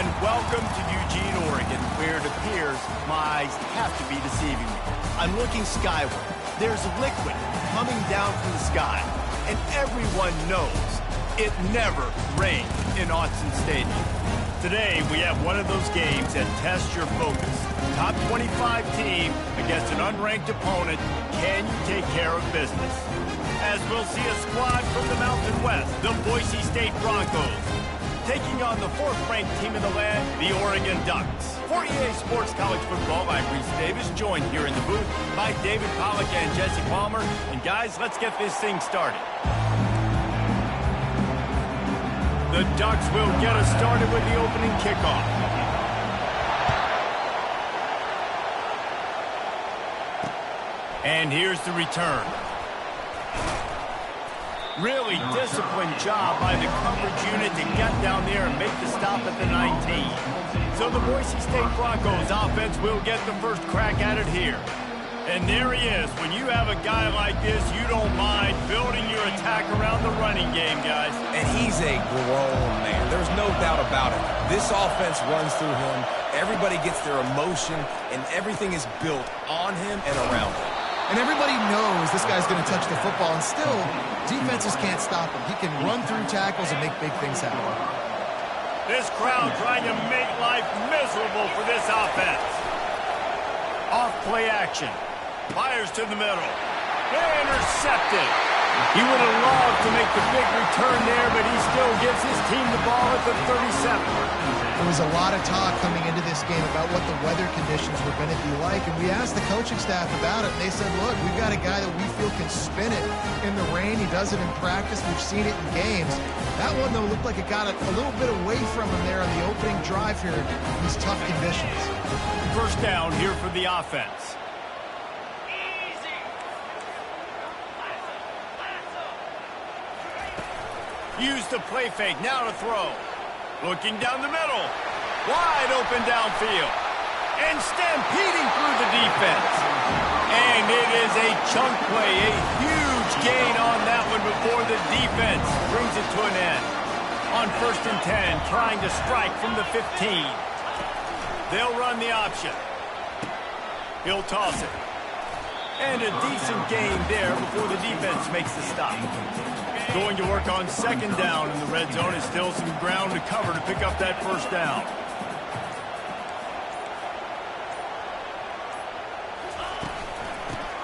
And welcome to Eugene, Oregon, where it appears my eyes have to be deceiving me. I'm looking skyward. There's liquid coming down from the sky, and everyone knows it never rained in Autzen Stadium. Today, we have one of those games that tests your focus. Top 25 team against an unranked opponent. Can you take care of business? As we'll see a squad from the Mountain West, the Boise State Broncos, taking on the fourth-ranked team in the land, the Oregon Ducks. For EA Sports College Football, I'm Reese Davis, joined here in the booth by David Pollack and Jesse Palmer. And guys, let's get this thing started. The Ducks will get us started with the opening kickoff. And here's the return. Really disciplined job by the coverage unit to get down there and make the stop at the 19. So the Boise State Broncos offense will get the first crack at it here. And there he is. When you have a guy like this, you don't mind building your attack around the running game, guys. And he's a grown man. There's no doubt about it. This offense runs through him. Everybody gets their emotion, and everything is built on him and around him. And everybody knows this guy's going to touch the football, and still, defenses can't stop him. He can run through tackles and make big things happen. This crowd trying to make life miserable for this offense. Off play action. Fires to the middle. Intercepted. He would have loved to make the big return there, but he still gives his team the ball at the 37. There was a lot of talk coming into this game about what the weather conditions were going to be like, and we asked the coaching staff about it, and they said, look, we've got a guy that we feel can spin it in the rain. He does it in practice. We've seen it in games. That one, though, looked like it got a little bit away from him there on the opening drive here in these tough conditions. First down here for the offense. Use the play fake, now to throw. Looking down the middle. Wide open downfield. And stampeding through the defense. And it is a chunk play, a huge gain on that one before the defense brings it to an end. On 1st and 10, trying to strike from the 15. They'll run the option. He'll toss it. And a decent gain there before the defense makes the stop. Going to work on 2nd down in the red zone. Is still some ground to cover to pick up that first down.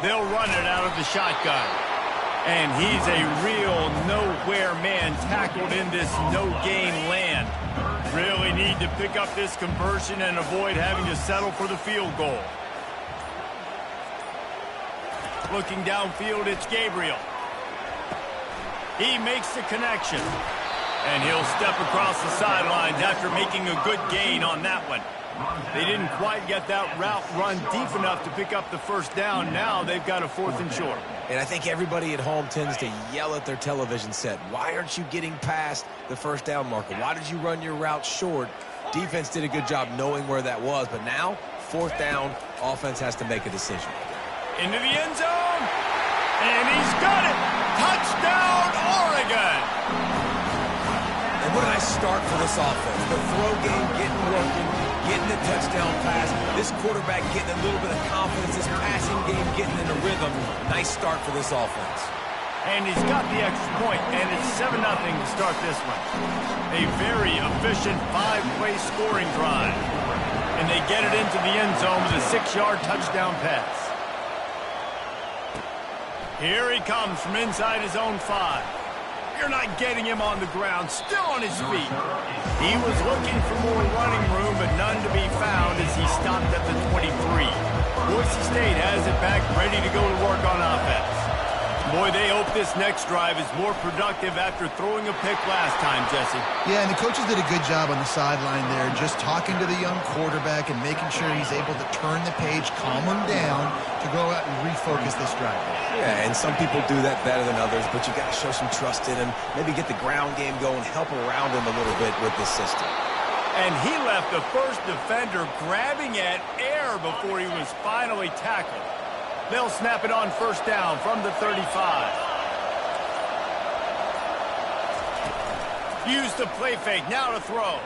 They'll run it out of the shotgun. And he's a real nowhere man tackled in this no-gain land. Really need to pick up this conversion and avoid having to settle for the field goal. Looking downfield, it's Gabriel. He makes the connection. And he'll step across the sidelines after making a good gain on that one. They didn't quite get that route run deep enough to pick up the first down. Now they've got a 4th and short. And I think everybody at home tends to yell at their television set. Why aren't you getting past the first down marker? Why did you run your route short? Defense did a good job knowing where that was. But now, 4th down, offense has to make a decision. Into the end zone. And he's got it. Touchdown, Oregon. And what a nice start for this offense. The throw game getting working, getting the touchdown pass. This quarterback getting a little bit of confidence. This passing game getting in a rhythm. Nice start for this offense. And he's got the extra point, and it's 7-0 to start this one. A very efficient 5-play scoring drive. And they get it into the end zone with a 6-yard touchdown pass. Here he comes from inside his own 5. You're not getting him on the ground, still on his feet. He was looking for more running room, but none to be found as he stopped at the 23. Boise State has it back, ready to go to work on offense. Boy, they hope this next drive is more productive after throwing a pick last time, Jesse. Yeah, and the coaches did a good job on the sideline there, just talking to the young quarterback and making sure he's able to turn the page, calm him down to go out and refocus this drive. Yeah, and some people do that better than others, but you got to show some trust in him, maybe get the ground game going, help around him a little bit with this system. And he left the first defender grabbing at air before he was finally tackled. They'll snap it on 1st down from the 35. Use the play fake, now to throw.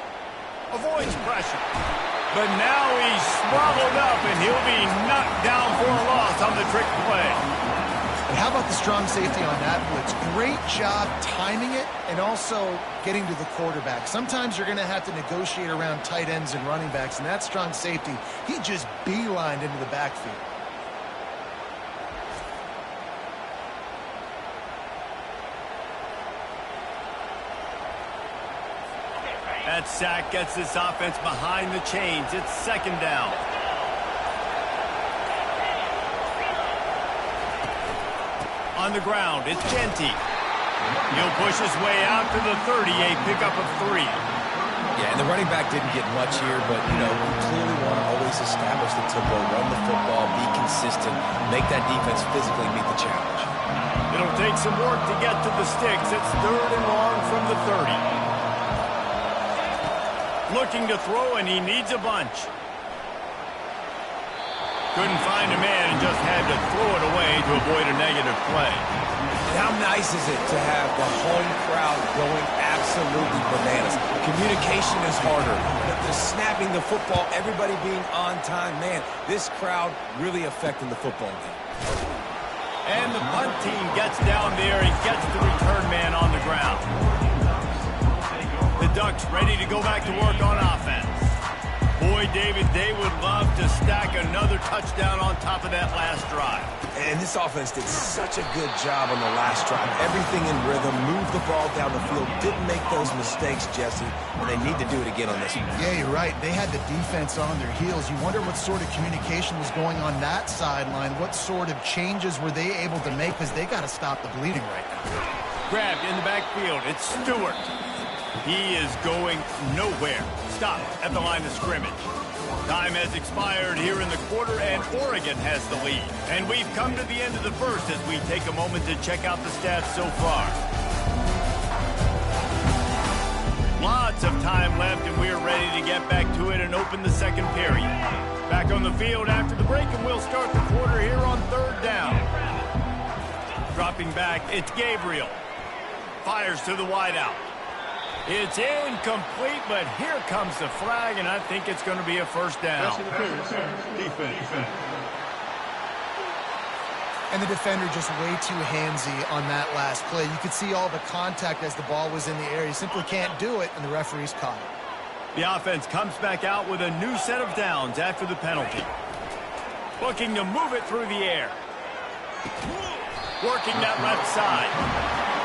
avoids pressure. But now he's swallowed up, and he'll be knocked down for a loss on the trick play. And how about the strong safety on that blitz? Great job timing it and also getting to the quarterback. Sometimes you're going to have to negotiate around tight ends and running backs, and that strong safety, he just beelined into the backfield. That sack gets this offense behind the chains. It's second down. On the ground, it's Ncaa. He'll push his way out to the 30, a pickup of 3. Yeah, and the running back didn't get much here, but, you know, you clearly want to always establish the tempo, run the football, be consistent, make that defense physically meet the challenge. It'll take some work to get to the sticks. It's 3rd and long from the 30. Looking to throw, and he needs a bunch. Couldn't find a man and just had to throw it away to avoid a negative play. And how nice is it to have the home crowd going absolutely bananas? Communication is harder. The snapping the football, everybody being on time. Man, this crowd really affecting the football game. And the punt team gets down there and gets the return man on the ground. The Ducks ready to go back to work on offense. Boy, David, they would love to stack another touchdown on top of that last drive. And this offense did such a good job on the last drive. Everything in rhythm, moved the ball down the field, didn't make those mistakes, Jesse, and they need to do it again on this one. Yeah, you're right. They had the defense on their heels. You wonder what sort of communication was going on that sideline. What sort of changes were they able to make, because they got to stop the bleeding right now. Grabbed in the backfield. It's Stewart. He is going nowhere. Stop at the line of scrimmage. Time has expired here in the quarter, and Oregon has the lead. And we've come to the end of the first as we take a moment to check out the stats so far. Lots of time left, and we're ready to get back to it and open the second period. Back on the field after the break, and we'll start the quarter here on 3rd down. Dropping back, it's Gabriel. Fires to the wideout. It's incomplete, but here comes the flag, and I think it's going to be a first down. Defense. And the defender just way too handsy on that last play. You could see all the contact as the ball was in the air. He simply can't do it, and the referee's caught it. The offense comes back out with a new set of downs after the penalty. Looking to move it through the air. Working that left side.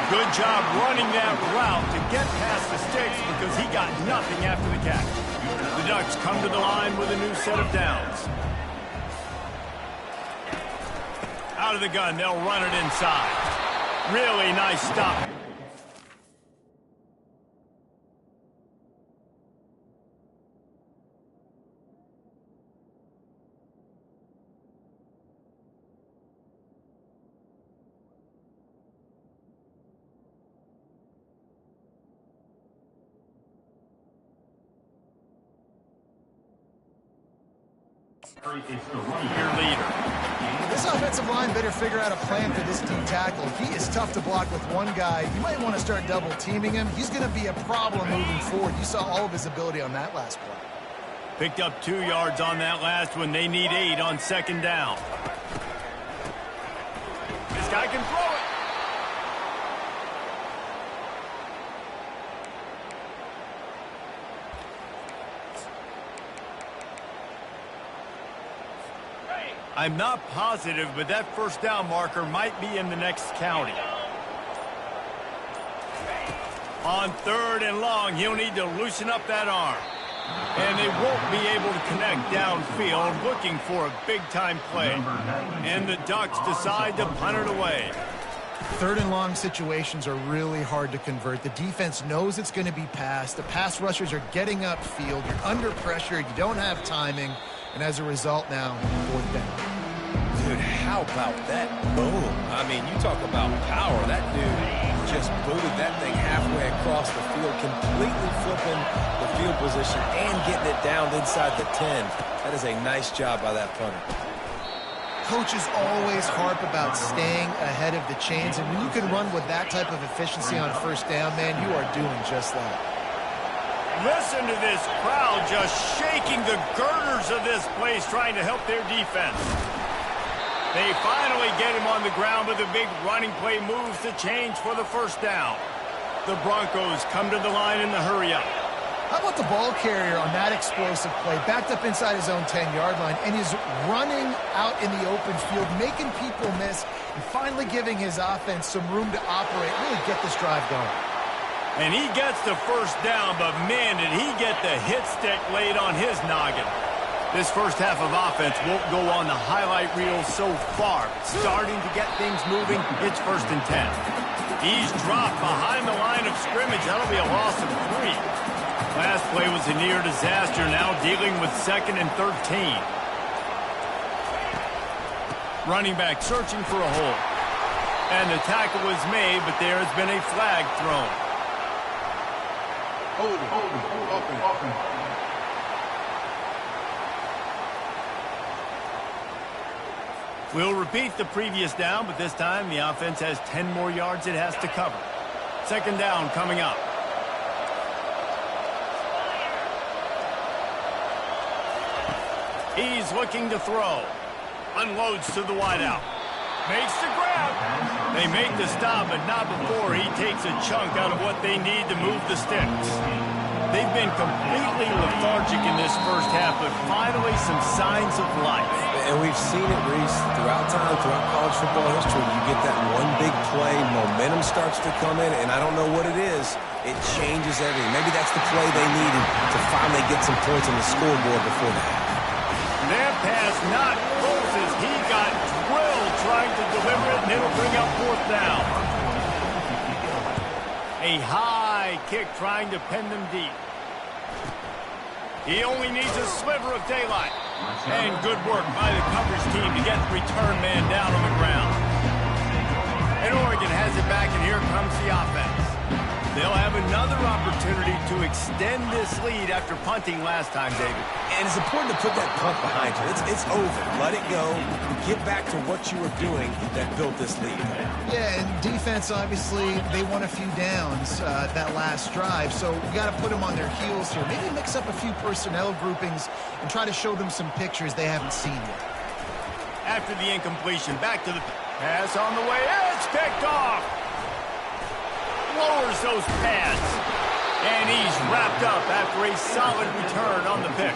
Good job running that route to get past the sticks because he got nothing after the catch. The Ducks come to the line with a new set of downs. Out of the gun, they'll run it inside. Really nice stop. Your leader. This offensive line better figure out a plan for this D tackle. He is tough to block with one guy. You might want to start double teaming him. He's going to be a problem moving forward. You saw all of his ability on that last play. Picked up 2 yards on that last one. They need 8 on 2nd down. This guy can throw it. I'm not positive, but that first down marker might be in the next county. On 3rd and long, he'll need to loosen up that arm. And they won't be able to connect downfield, looking for a big-time play. And the Ducks decide to punt it away. 3rd and long situations are really hard to convert. The defense knows it's going to be passed. The pass rushers are getting upfield. You're under pressure. You don't have timing. And as a result now, 4th down. Dude, how about that boom? I mean, you talk about power. That dude just booted that thing halfway across the field, completely flipping the field position and getting it down inside the 10. That is a nice job by that punter. Coaches always harp about staying ahead of the chains, and when you can run with that type of efficiency on 1st down, man, you are doing just that. Listen to this crowd just shaking the girders of this place trying to help their defense. They finally get him on the ground, but the big running play moves the change for the first down. The Broncos come to the line in the hurry-up. How about the ball carrier on that explosive play? Backed up inside his own 10-yard line and is running out in the open field, making people miss, and finally giving his offense some room to operate, really get this drive going. And he gets the first down, but man, did he get the hit stick laid on his noggin. This first half of offense won't go on the highlight reel so far. Starting to get things moving, it's 1st and 10. He's dropped behind the line of scrimmage. That'll be a loss of 3. Last play was a near disaster, now dealing with 2nd and 13. Running back searching for a hole. And the tackle was made, but there has been a flag thrown. Open. We'll repeat the previous down, but this time the offense has 10 more yards it has to cover. 2nd down coming up. He's looking to throw. Unloads to the wideout. Makes the grab. They make the stop, but not before he takes a chunk out of what they need to move the sticks. They've been completely lethargic in this first half, but finally some signs of life. And we've seen it, Reese, throughout time, throughout college football history. You get that one big play, momentum starts to come in, and I don't know what it is. It changes everything. Maybe that's the play they needed to finally get some points on the scoreboard before the half. That pass not close as he got drilled trying to deliver it, and it'll bring up 4th down. A high kick trying to pin them deep. He only needs a sliver of daylight. And good work by the coverage team to get the return man down on the ground. And Oregon has it back, and here comes the offense. They'll have another opportunity to extend this lead after punting last time, David. And it's important to put that punt behind you. It's over. Let it go. Get back to what you were doing that built this lead. Yeah, and defense, obviously, they won a few downs that last drive, so we got to put them on their heels here. Maybe mix up a few personnel groupings and try to show them some pictures they haven't seen yet. After the incompletion, back to the pass on the way. It's picked off. Lowers those pads. And he's wrapped up after a solid return on the pick.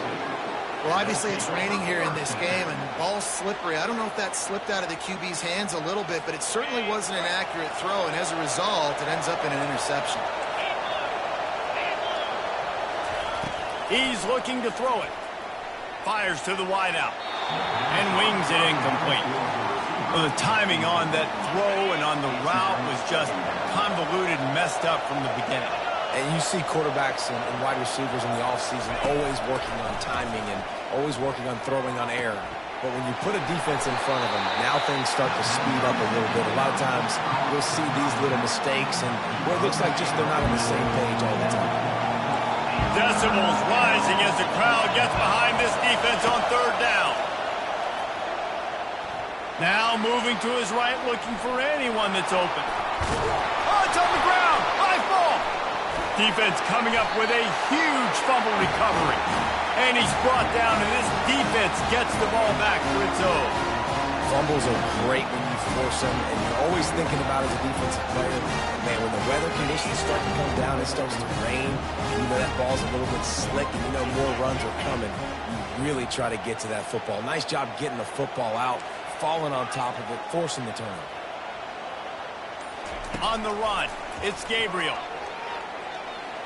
Well, obviously it's raining here in this game, and the ball's slippery. I don't know if that slipped out of the QB's hands a little bit, but it certainly wasn't an accurate throw, and as a result, it ends up in an interception. He's looking to throw it. Fires to the wideout. And wings it incomplete. Well, the timing on that throw and on the route was just convoluted and messed up from the beginning. And you see quarterbacks and wide receivers in the offseason always working on timing and always working on throwing on air. But when you put a defense in front of them, now things start to speed up a little bit. A lot of times you'll see these little mistakes and where it looks like just they're not on the same page all the time. Decibels rising as the crowd gets behind this defense on 3rd down. Now moving to his right, looking for anyone that's open. Oh, it's on the ground. High ball. Defense coming up with a huge fumble recovery. And he's brought down, and this defense gets the ball back for its own. Fumbles are great when you force them, and you're always thinking about as a defensive player, man, when the weather conditions start to come down, it starts to rain, and you know that ball's a little bit slick, and you know more runs are coming. You really try to get to that football. Nice job getting the football out, falling on top of it, forcing the turn. On the run, it's Gabriel.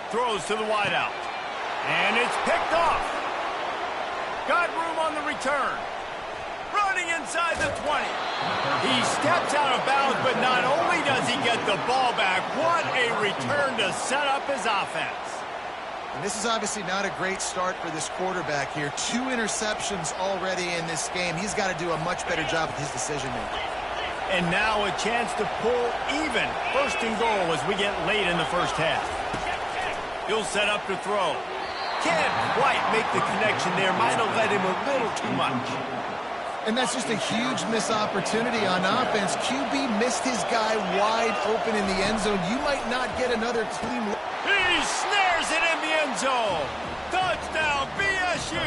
Throws to the wideout. And it's picked off. Got room on the return. Running inside the 20. He steps out of bounds, but not only does he get the ball back, what a return to set up his offense. And this is obviously not a great start for this quarterback here. 2 interceptions already in this game. He's got to do a much better job with his decision-making. And now a chance to pull even. 1st and goal as we get late in the first half. He'll set up to throw. Can't quite make the connection there. Might have led him a little too much. And that's just a huge missed opportunity on offense. QB missed his guy wide open in the end zone. You might not get another clean look. He snares it in the end zone. Touchdown, BSU.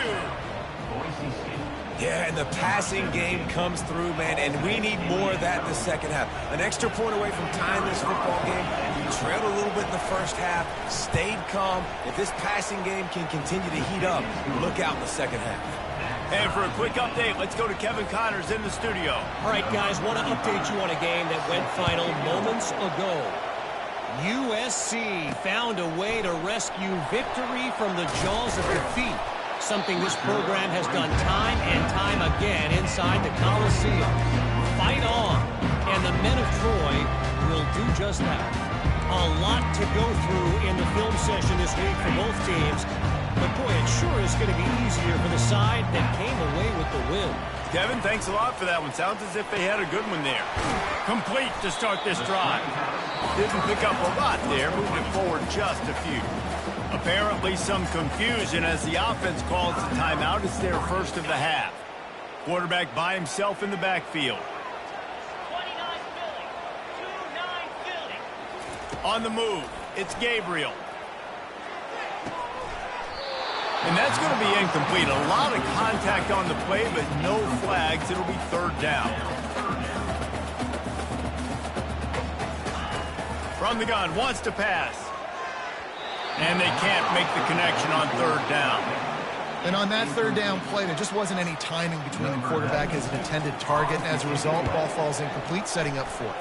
Yeah, and the passing game comes through, man, and we need more of that in the second half. An extra point away from tying this football game. We trailed a little bit in the first half, stayed calm. If this passing game can continue to heat up, look out in the second half. And for a quick update, let's go to Kevin Connors in the studio. All right, guys, want to update you on a game that went final moments ago. USC found a way to rescue victory from the jaws of defeat, something this program has done time and time again inside the Coliseum. Fight on, and the men of Troy will do just that. A lot to go through in the film session this week for both teams, but boy, it sure is going to be easier for the side that came away with the win. Kevin, thanks a lot for that one. Sounds as if they had a good one there. Complete to start this drive. Didn't pick up a lot there, moved it forward just a few. Apparently some confusion as the offense calls the timeout. It's their first of the half. Quarterback by himself in the backfield. 29 Philly. 29 Philly. On the move, it's Gabriel. And that's going to be incomplete. A lot of contact on the play, but no flags. It'll be third down. From the gun, wants to pass. And they can't make the connection on third down. And on that third down play, there just wasn't any timing between the quarterback and his intended target. And as a result, ball falls incomplete, setting up fourth.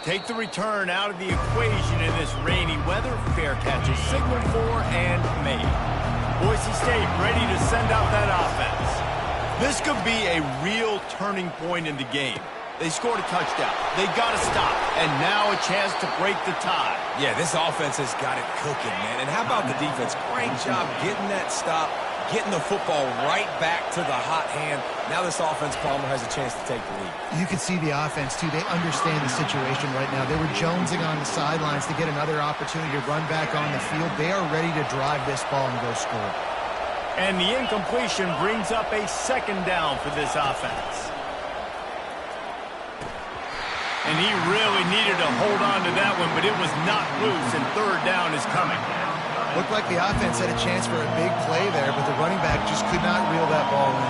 Take the return out of the equation in this rainy weather. Fair catches signaled for and made. Boise State ready to send out that offense. This could be a real turning point in the game. They scored a touchdown. They got to stop. And now a chance to break the tie. Yeah, this offense has got it cooking, man. And how about the defense? Great job getting that stop, getting the football right back to the hot hand. Now this offense, Palmer, has a chance to take the lead. You can see the offense, too. They understand the situation right now. They were jonesing on the sidelines to get another opportunity to run back on the field. They are ready to drive this ball and go score. And the incompletion brings up a second down for this offense. And he really needed to hold on to that one, but it was not loose, and third down is coming. Looked like the offense had a chance for a big play there, but the running back just could not reel that ball in.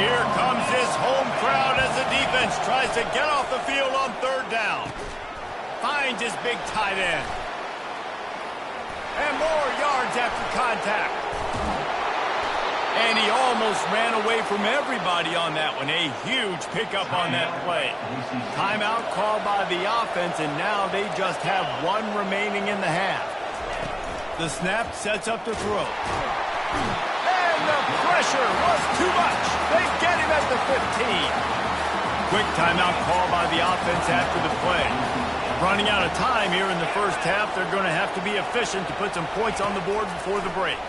Here comes his home crowd as the defense tries to get off the field on third down. Finds his big tight end. And more yards after contact. And he almost ran away from everybody on that one. A huge pickup on that play. Timeout called by the offense, and now they just have one remaining in the half. The snap sets up the throw. And the pressure was too much. They get him at the 15. Quick timeout call by the offense after the play. Running out of time here in the first half. They're going to have to be efficient to put some points on the board before the break.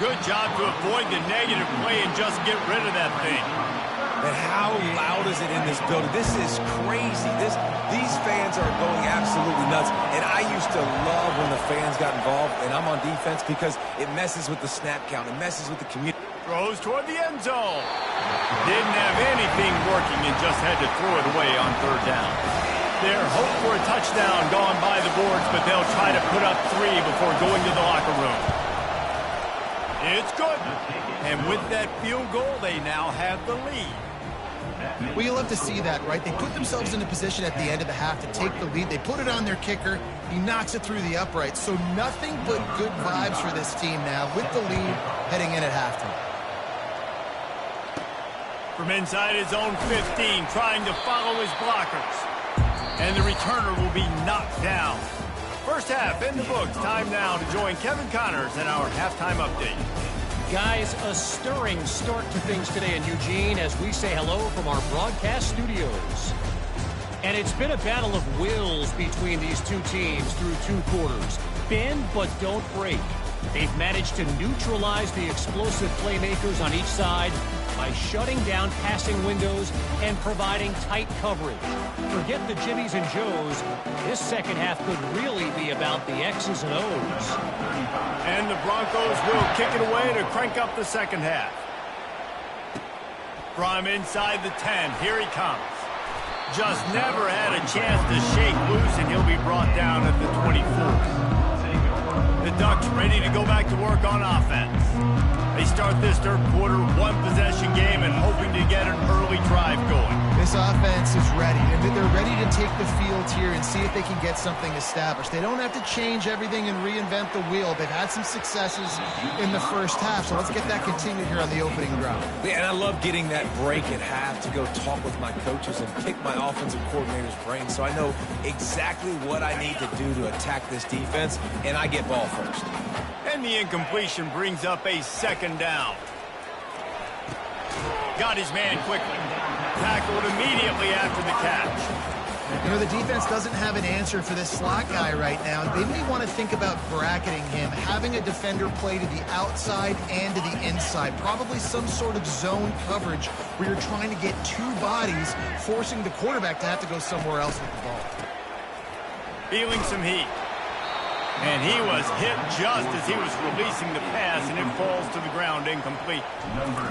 Good job to avoid the negative play and just get rid of that thing. And how loud is it in this building? This is crazy. These fans are going absolutely nuts. And I used to love when the fans got involved, and I'm on defense because it messes with the snap count. It messes with the community. Throws toward the end zone. Didn't have anything working and just had to throw it away on third down. Their hope for a touchdown gone by the boards, but they'll try to put up 3 before going to the locker room. It's good. And with that field goal, they now have the lead. Well, you love to see that, right? They put themselves in a position at the end of the half to take the lead. They put it on their kicker. He knocks it through the uprights. So nothing but good vibes for this team now with the lead heading in at halftime. From inside his own 15, trying to follow his blockers. And the returner will be knocked down. First half in the books. Time now to join Kevin Connors in our halftime update. Guys, a stirring start to things today in Eugene as we say hello from our broadcast studios. And it's been a battle of wills between these two teams through 2 quarters. Bend but don't break. They've managed to neutralize the explosive playmakers on each side by shutting down passing windows and providing tight coverage. Forget the Jimmies and Joes. This second half could really be about the X's and O's. And the Broncos will kick it away to crank up the second half. From inside the 10, here he comes. just never had a chance to shake loose, and he'll be brought down at the 24. The Ducks ready to go back to work on offense. They start this third quarter one-possession game and hoping to get an early drive going. This offense is ready. They're ready to take the field here and see if they can get something established. They don't have to change everything and reinvent the wheel. They've had some successes in the first half, so let's get that continued here on the opening drive. Yeah, and I love getting that break at half to go talk with my coaches and pick my offensive coordinator's brain so I know exactly what I need to do to attack this defense, and I get ball first. And the incompletion brings up a second down. Got his man quickly. Tackled immediately after the catch. You know, the defense doesn't have an answer for this slot guy right now. They may want to think about bracketing him, having a defender play to the outside and to the inside. Probably some sort of zone coverage where you're trying to get two bodies, forcing the quarterback to have to go somewhere else with the ball. Feeling some heat. And he was hit just as he was releasing the pass, and it falls to the ground incomplete.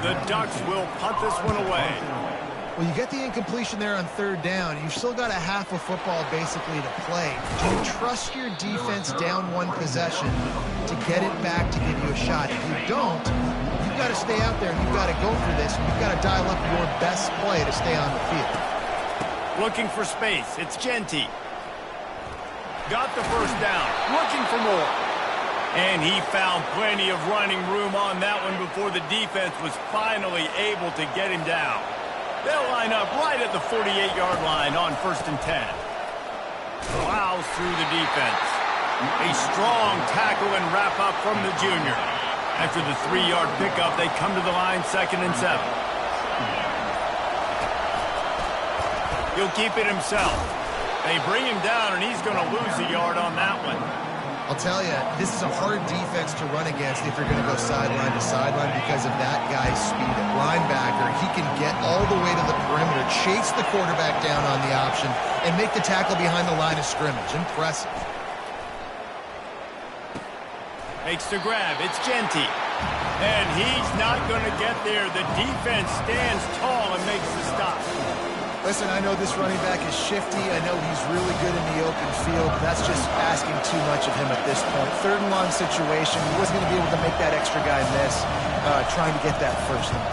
The Ducks will punt this one away. Well, you get the incompletion there on third down. You've still got a half of football basically to play. Do you trust your defense down one possession to get it back to give you a shot? If you don't, you've got to stay out there and you've got to go for this. And you've got to dial up your best play to stay on the field. Looking for space. It's Ncaa. Got the first down. Looking for more. And he found plenty of running room on that one before the defense was finally able to get him down. They'll line up right at the 48-yard line on 1st and 10. Plows through the defense. A strong tackle and wrap up from the junior. After the 3-yard pickup, they come to the line 2nd and 7. He'll keep it himself. They bring him down, and he's going to lose a yard on that one. I'll tell you, this is a hard defense to run against if you're going to go sideline to sideline because of that guy's speed at linebacker. He can get all the way to the perimeter, chase the quarterback down on the option, and make the tackle behind the line of scrimmage. Impressive. Makes the grab. It's Ncaa. And he's not going to get there. The defense stands tall and makes the stop. Listen, I know this running back is shifty. I know he's really good in the open field. But that's just asking too much of him at this point. 3rd and long situation. He wasn't going to be able to make that extra guy miss, trying to get that first down.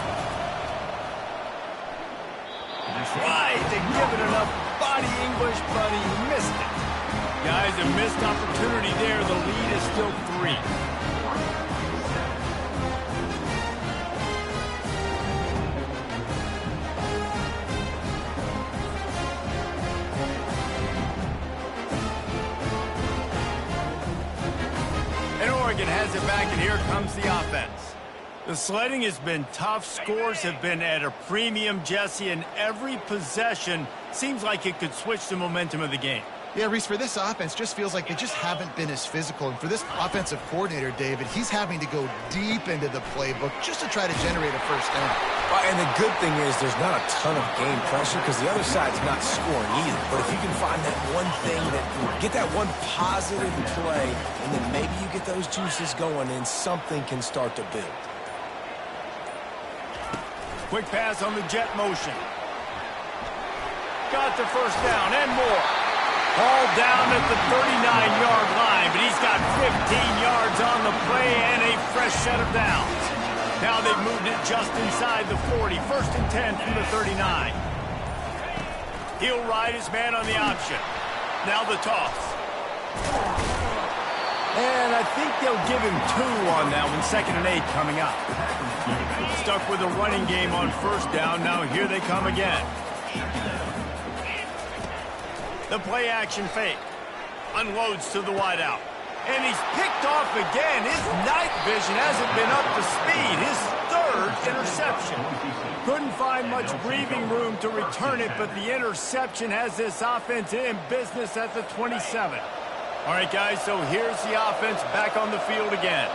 Tried to give it enough body English, but he missed it. Guys, a missed opportunity there. The lead is still 3. Oregon has it back, and here comes the offense. The sledding has been tough. Scores have been at a premium, Jesse, and every possession seems like it could switch the momentum of the game. Yeah, Reese, for this offense, just feels like they just haven't been as physical. And for this offensive coordinator, David, he's having to go deep into the playbook just to try to generate a first down. And the good thing is there's not a ton of game pressure because the other side's not scoring either. But if you can find that one thing, get that one positive play, and then maybe you get those juices going and something can start to build. Quick pass on the jet motion. Got the first down and more. All down at the 39-yard line, but he's got 15 yards on the play and a fresh set of downs. Now they've moved it just inside the 40. 1st and 10 from the 39. He'll ride his man on the option. Now the toss. And I think they'll give him 2 on that one. 2nd and 8 coming up. Stuck with a running game on 1st down. Now here they come again. The play-action fake. Unloads to the wideout. And he's picked off again. His night vision hasn't been up to speed. His 3rd interception. Couldn't find much breathing room to return it, but the interception has this offense in business at the 27. All right, guys, so here's the offense back on the field again.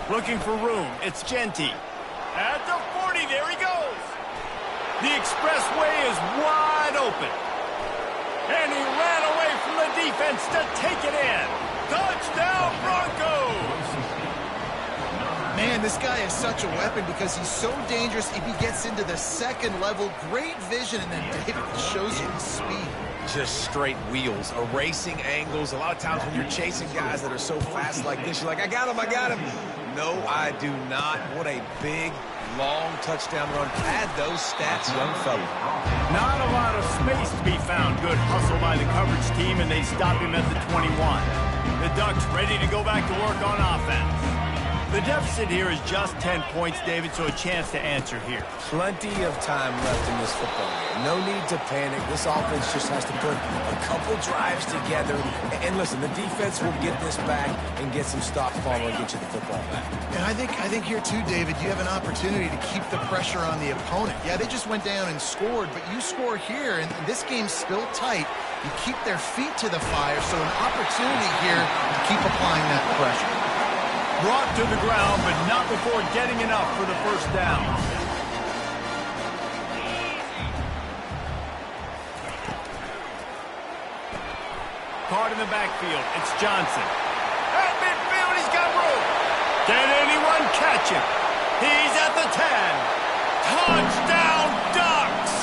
Looking for room. It's Ncaa. At the 40, there he goes. The expressway is wide open. And he ran away from the defense to take it in. Touchdown, Broncos! Man, this guy is such a weapon because he's so dangerous if he gets into the second level. Great vision, and then David shows you the speed. Just straight wheels, erasing angles. A lot of times when you're chasing guys that are so fast like this, you're like, I got him, I got him. No, I do not. What a big, long touchdown run. Add those stats, young fella. Not a lot of space to be found. Good hustle by the coverage team, and they stop him at the 21. The Ducks ready to go back to work on offense. The deficit here is just 10 points, David, so a chance to answer here. Plenty of time left in this football game. No need to panic. This offense just has to put a couple drives together. And listen, the defense will get this back and get some stops following and get you the football back. And I think here too, David, you have an opportunity to keep the pressure on the opponent. Yeah, they just went down and scored, but you score here, and this game's still tight. You keep their feet to the fire, so an opportunity here to keep applying that pressure. Brought to the ground, but not before getting enough for the first down. Caught in the backfield. It's Johnson. At midfield, he's got room. Can anyone catch him? He's at the 10. Touchdown, Ducks!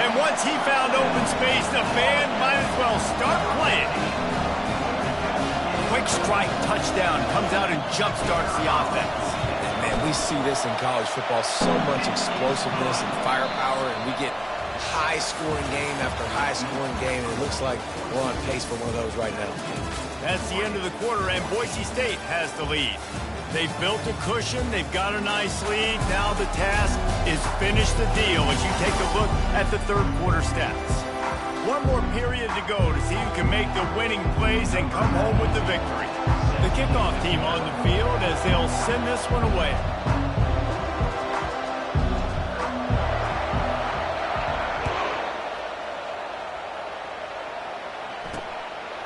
And once he found open space, the band might as well start playing. Quick strike touchdown comes out and jump-starts the offense. Man, we see this in college football, so much explosiveness and firepower, and we get high-scoring game after high-scoring game, and it looks like we're on pace for one of those right now. That's the end of the quarter, and Boise State has the lead. They've built a cushion. They've got a nice lead. Now the task is finish the deal as you take a look at the third quarter stats. One more period to go to see who can make the winning plays and come home with the victory. The kickoff team on the field as they'll send this one away.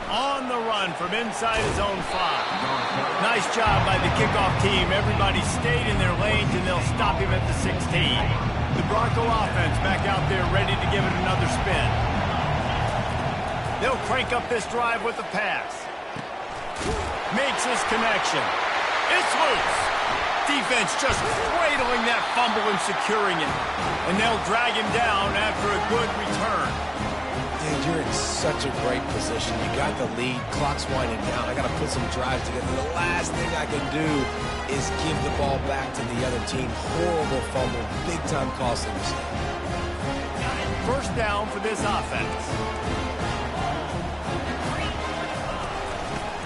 On the run from inside his own 5. Nice job by the kickoff team. Everybody stayed in their lanes, and they'll stop him at the 16. The Bronco offense back out there ready to give it another spin. They'll crank up this drive with a pass. Makes his connection. It's loose. Defense just cradling that fumble and securing it. And they'll drag him down after a good return. Dude, you're in such a great position. You got the lead. Clock's winding down. I got to put some drives together. The last thing I can do is give the ball back to the other team. Horrible fumble. Big-time costly mistake. First down for this offense.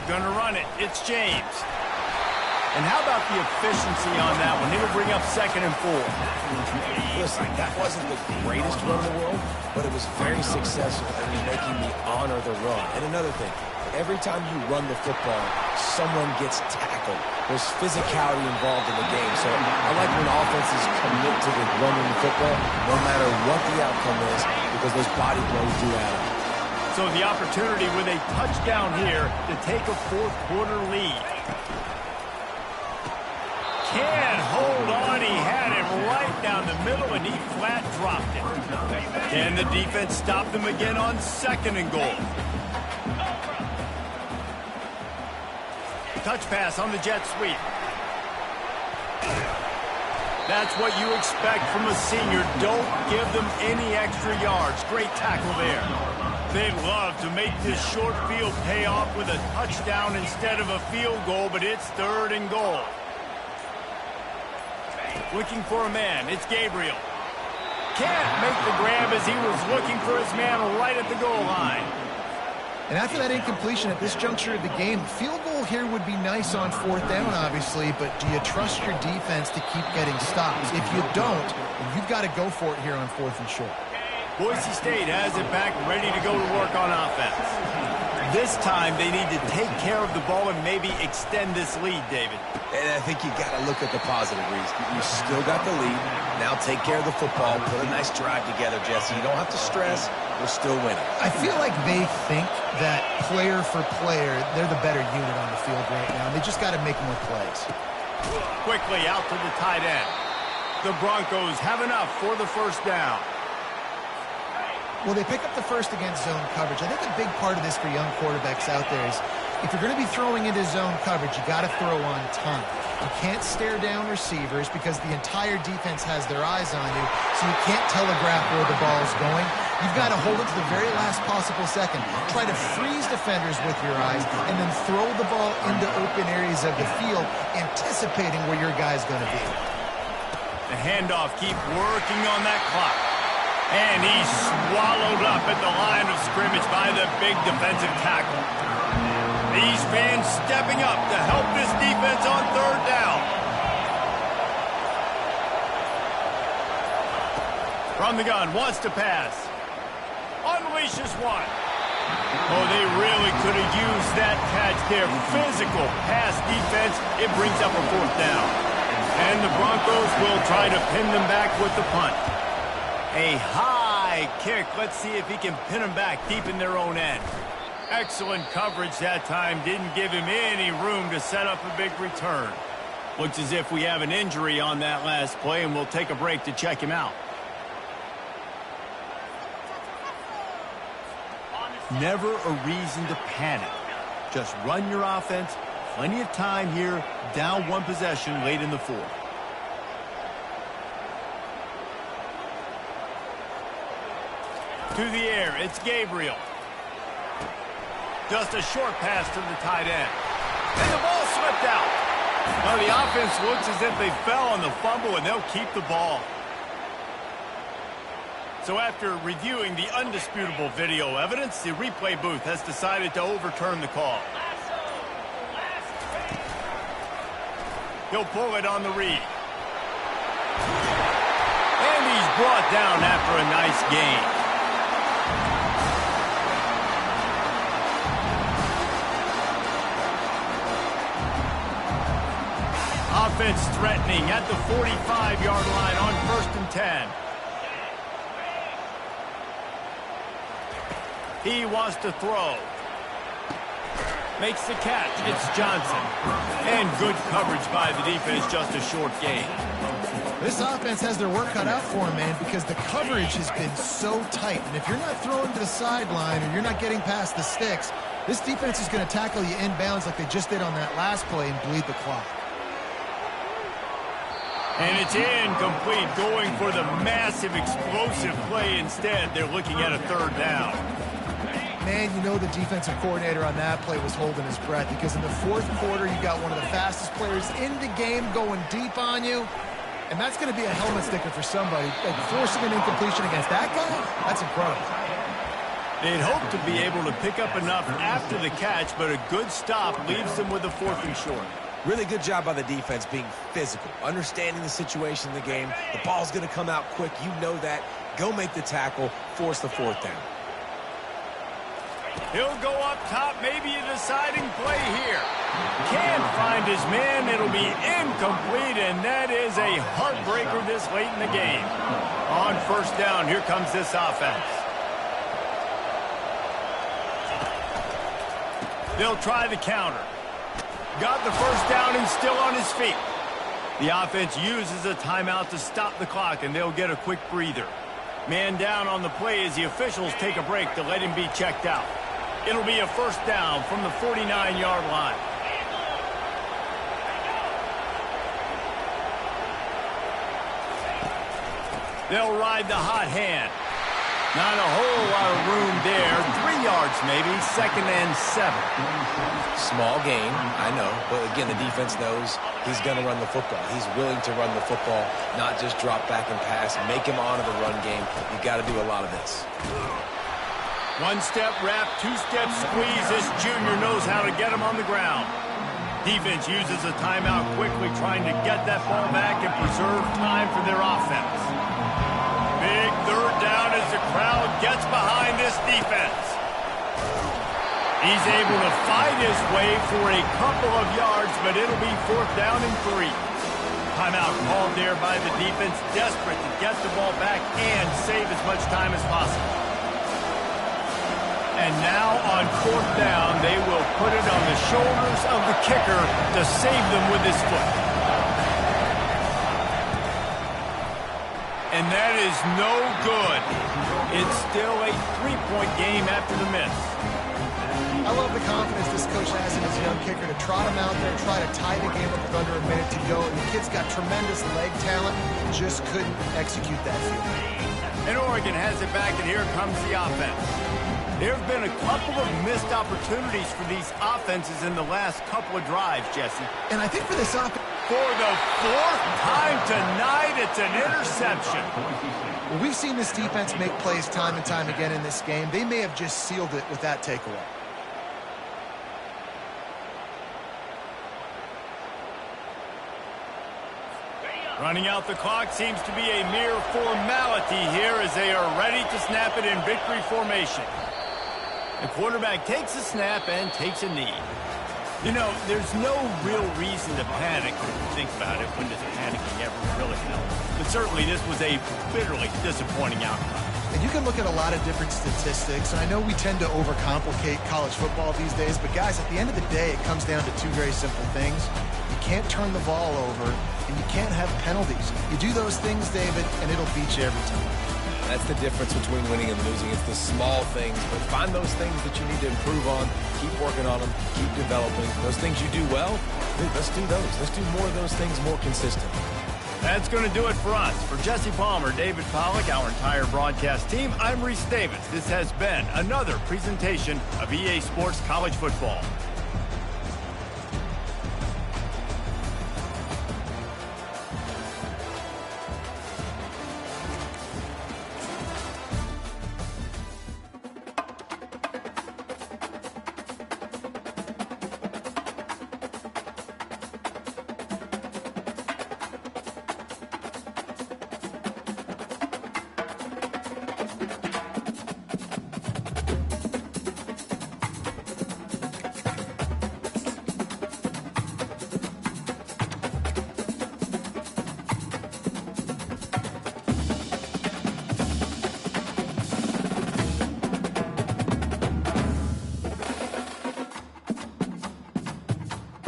Gonna run it. It's James. And how about the efficiency on that one? He'll bring up 2nd and 4. Listen, that wasn't the greatest run in the world, but it was very successful in making me honor the run. And another thing, every time you run the football, someone gets tackled. There's physicality involved in the game. So I like when offenses commit to the running the football, no matter what the outcome is, because those body blows do add up. So the opportunity with a touchdown here to take a fourth quarter lead. Can't hold on. He had it right down the middle, and he flat dropped it. Can the defense stop them again on 2nd and goal? Touch pass on the jet sweep. That's what you expect from a senior. Don't give them any extra yards. Great tackle there. They'd love to make this short field pay off with a touchdown instead of a field goal, but it's 3rd and goal. Looking for a man. It's Gabriel. Can't make the grab as he was looking for his man right at the goal line. And after that incompletion at this juncture of the game, field goal here would be nice on 4th down, obviously, but do you trust your defense to keep getting stops? If you don't, you've got to go for it here on 4th and short. Boise State has it back, ready to go to work on offense. This time, they need to take care of the ball and maybe extend this lead, David. And I think you got to look at the positive, Reese. You still got the lead. Now take care of the football. Put a nice drive together, Jesse. You don't have to stress. We're still winning. I feel like they think that player for player, they're the better unit on the field right now. They just got to make more plays. Quickly out to the tight end. The Broncos have enough for the first down. Well, they pick up the first against zone coverage. I think a big part of this for young quarterbacks out there is if you're going to be throwing into zone coverage, you got to throw on time. You can't stare down receivers because the entire defense has their eyes on you, so you can't telegraph where the ball's going. You've got to hold it to the very last possible second. Try to freeze defenders with your eyes and then throw the ball into open areas of the field, anticipating where your guy's going to be. The handoff, keep working on that clock. And he's swallowed up at the line of scrimmage by the big defensive tackle. These fans stepping up to help this defense on third down. From the gun, wants to pass. Unleashes one. Oh, they really could have used that catch there. Physical pass defense. It brings up a fourth down. And the Broncos will try to pin them back with the punt. A high kick. Let's see if he can pin them back deep in their own end. Excellent coverage that time. Didn't give him any room to set up a big return. Looks as if we have an injury on that last play, and we'll take a break to check him out. Never a reason to panic. Just run your offense. Plenty of time here. Down one possession late in the fourth. To the air, it's Gabriel. Just a short pass to the tight end. And the ball slipped out. Well, the offense looks as if they fell on the fumble, and they'll keep the ball. So after reviewing the undisputable video evidence, the replay booth has decided to overturn the call. He'll pull it on the read. And he's brought down after a nice gain. Offense threatening at the 45-yard line on 1st and 10. He wants to throw. Makes the catch. It's Johnson. And good coverage by the defense, just a short gain. This offense has their work cut out for them, man, because the coverage has been so tight. And if you're not throwing to the sideline or you're not getting past the sticks, this defense is going to tackle you inbounds like they just did on that last play and bleed the clock. And it's incomplete, going for the massive explosive play instead. They're looking at a third down. Man, you know the defensive coordinator on that play was holding his breath because in the fourth quarter, you got one of the fastest players in the game going deep on you. And that's going to be a helmet sticker for somebody. Like forcing an incompletion against that guy, that's incredible. They'd hope to be able to pick up enough after the catch, but a good stop leaves them with a 4th and short. Really good job by the defense being physical, understanding the situation in the game. The ball's going to come out quick. You know that. Go make the tackle, force the 4th down. He'll go up top, maybe a deciding play here. Can't find his man. It'll be incomplete, and that is a heartbreaker this late in the game. On 1st down, here comes this offense. They'll try the counter. Got the 1st down and still on his feet. The offense uses a timeout to stop the clock, and they'll get a quick breather. Man down on the play as the officials take a break to let him be checked out. It'll be a 1st down from the 49-yard line. They'll ride the hot hand. Not a whole lot of room there. 3 yards maybe, 2nd and 7. Small gain, I know. But again, the defense knows he's going to run the football. He's willing to run the football, not just drop back and pass. Make him honor the run game. You got to do a lot of this. 1-step wrap, 2-step squeeze. This junior knows how to get him on the ground. Defense uses a timeout quickly, trying to get that ball back and preserve time for their offense. Big 3rd down as the crowd gets behind this defense. He's able to fight his way for a couple of yards, but it'll be 4th down and 3. Timeout called there by the defense, desperate to get the ball back and save as much time as possible. And now on 4th down, they will put it on the shoulders of the kicker to save them with his foot. And that is no good. It's still a 3-point game after the miss. I love the confidence this coach has in his young kicker to trot him out there, try to tie the game up with under a minute to go. And the kid's got tremendous leg talent, just couldn't execute that field. And Oregon has it back, and here comes the offense. There have been a couple of missed opportunities for these offenses in the last couple of drives, Jesse. And I think for this offense, for the fourth time tonight, it's an interception. well, we've seen this defense make plays time and time again in this game. They may have just sealed it with that takeaway. Running out the clock seems to be a mere formality here as they are ready to snap it in victory formation. The quarterback takes a snap and takes a knee. You know, there's no real reason to panic when you think about it, when does panicking ever really help? But certainly this was a bitterly disappointing outcome. And you can look at a lot of different statistics, and I know we tend to overcomplicate college football these days, but guys, at the end of the day, it comes down to two very simple things. You can't turn the ball over, and you can't have penalties. You do those things, David, and it'll beat you every time. That's the difference between winning and losing. It's the small things, but find those things that you need to improve on. Keep working on them. Keep developing. Those things you do well, dude, let's do those. Let's do more of those things more consistently. That's going to do it for us. For Jesse Palmer, David Pollack, our entire broadcast team, I'm Reese Davis. This has been another presentation of EA Sports College Football.